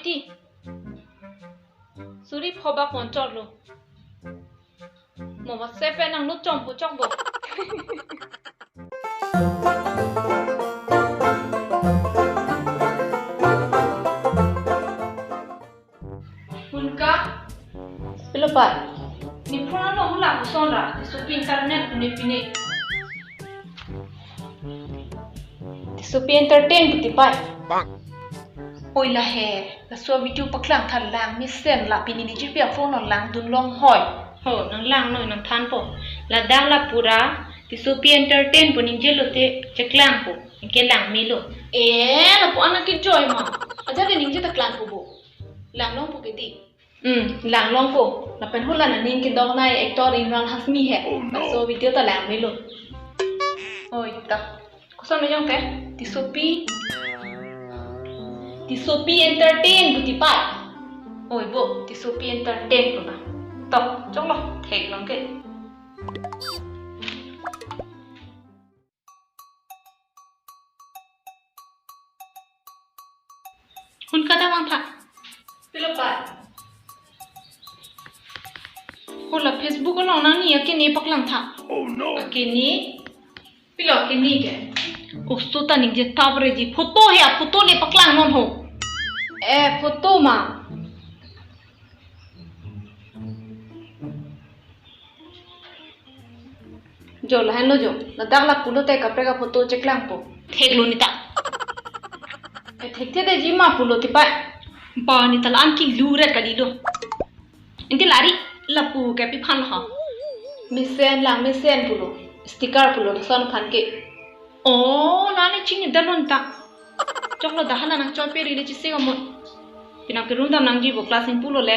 veti. Suri phoba ponchor lo. Mo WhatsApp pe nang lu chong po chok bo. Hunka. Pelo pa. Ni phone no hula ko son ra. So internet ne pine. So entertain puti pa. Oi la he. La so video paklang than lang mi sen la pini ni ji pia phone on lang dun long hoi. Ho nang lang noi nang than po. La dang la pura. Ti so entertain po ning jelo te cheklang po. Ke lang mi lo. La po anak ki joy ma. Aja ke ning je taklang po bo. Lang long po ke di. Lang long po. La pen hula na ning ki dong nai actor Imran Hasmi he. So video ta lang mi lo. Oi ta. Kusan me jong te. Ti Sopi entertain puti pa. Oi bo, ti Sopi entertain po na. To, chong lo, thek lang ke. Hun kada wang tha. Pilo pa. Hola Facebook no na ni akini paklang tha. Oh no. Akini. Pilo akini ke. Usto ta ning je tabre ji photo he photo le paklang non ho. Photo ma. Jo la hello jo. Na dagla pulo te kapre ka photo cheklang po. Thek lo ni ta. Thek te de ji ma pulo ti pa. Ba ni ta lan ki lure ka li lo. Inti lari lapu ke pi phan ha. Misen pulo. Sticker pulo son phan ke. Oh, nani cini dalon tak. Coklo dahala nang cope rile cisi kamu. Pina kerunda nang jibo klasin pulo le.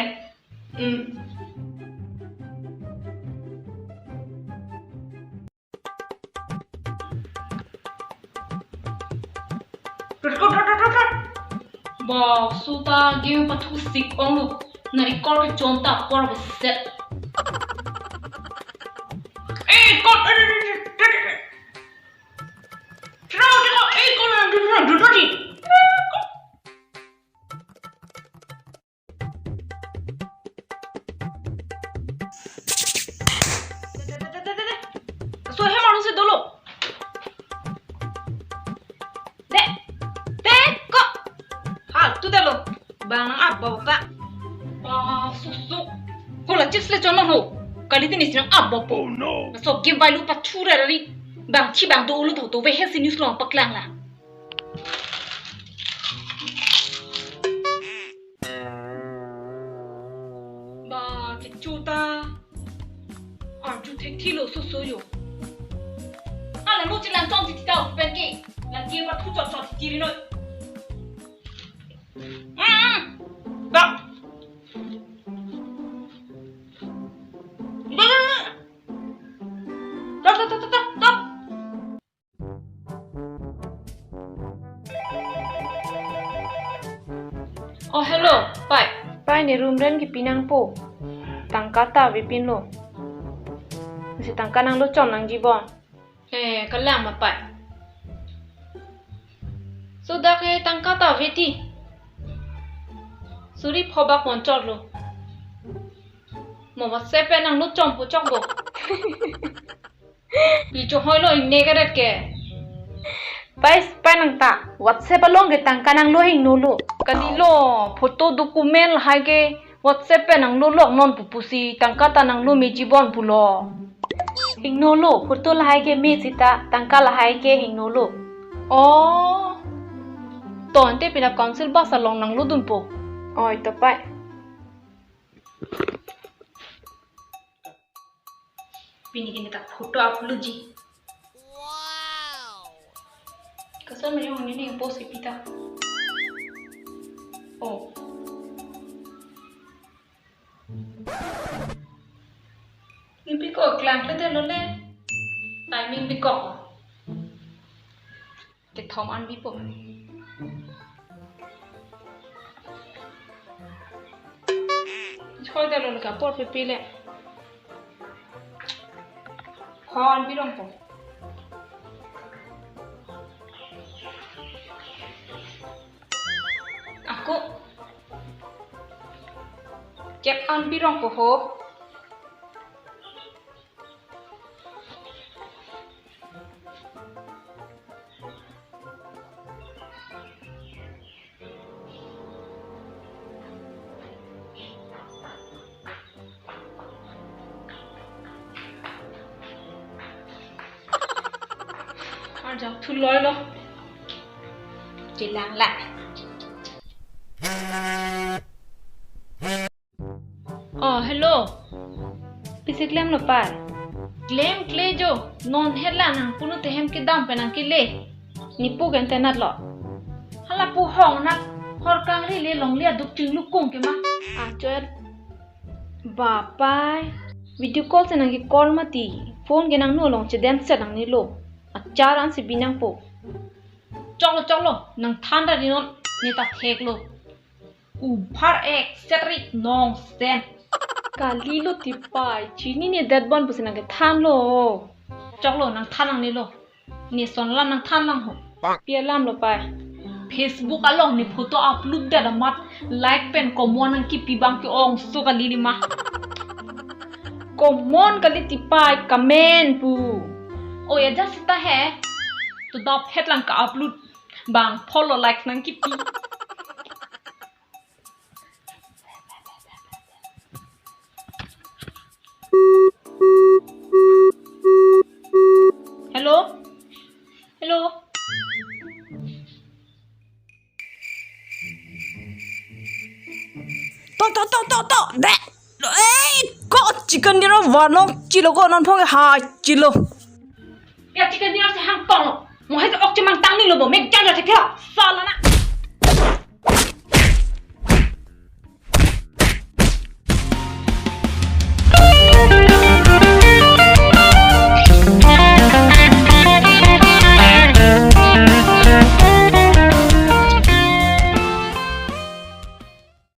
Wow, suta game patu sik onglu. Na ikor ke conta kor beset. Kor So he maru se dolo. Ko. Hal tu dalo. Bang abba ka. Susu. Hola chips le chono ho. Kali tin isang abba po. Oh no. So game balu pa chura ri. Bang chi bang do lu to ve he sinis long paklang la. Chuta arju thek thilo so yo ala no chi lang tong ti ta pen ke la ke ba thu chot ti ri no ba Oh hello pai ne room ren ki pinang po tangkata vipin lo. Si tangka nang lo chon nang jibon. Kalam apa? So da ke tangkata veti. Suri phoba ponchor lo. Mo WhatsApp pe nang lo chom po chok bo. Pi cho hoi lo ne ka ret ke. Pai nang ta WhatsApp along ke tangka nang lo hing no lo. Kani lo photo document hai ke WhatsApp pe nang lo lok non pupusi tangkata nang lo mejibon pulo hingno lo photo lahai ke me sita tangka lahai ke hingno lo ton te pina council ba salong nang lo dun po oi to pai pini kini ta photo upload ji kasar me yung ni post ipita Impi ko klang te lo le timing bi ko te thom an bi po choi da lo ka por pe pile hon bi rong po check on pirong ko ho giờ thu lôi luôn chỉ làm lại hello pisik lem lo par claim clay jo non hela nang punu te hem ki dam penang ki le ni pu gen tenat lo hala pu hong nak hor kang ri le long lia duk ting lu kung ke ma choet ba pai video call se nang ki call mati phone gen nang no long che dem set nang ni lo चार आंसर बिना पो चलो चलो नंग थांडा दिनों नेता थेक लो उभर एक सेटरिक नोंग सेन काली लो तिपाई चीनी ने डेड बॉन पुसे नंगे थान लो चलो नंग थानंग नि लो ने सोनला नंग थानंग हो पियलाम लो पाए फेसबुक अलोंग ने फोटो अपलोड दे मत लाइक पेन कॉमन नंग की पिबांग की ओंग सो का लीली मा कॉमन काली तिपाई कमेंट पू ओ ये जस्ट है तो दॉप हेडलाइन का अपलोड बांग फॉलो लाइक नंग की P hello hello to de ko chicken dino wano chilo ko non phong ha chilo ya chicken dinner se hang tong mo hai ok chimang tang ni lo bo mek jang ja se kya sala na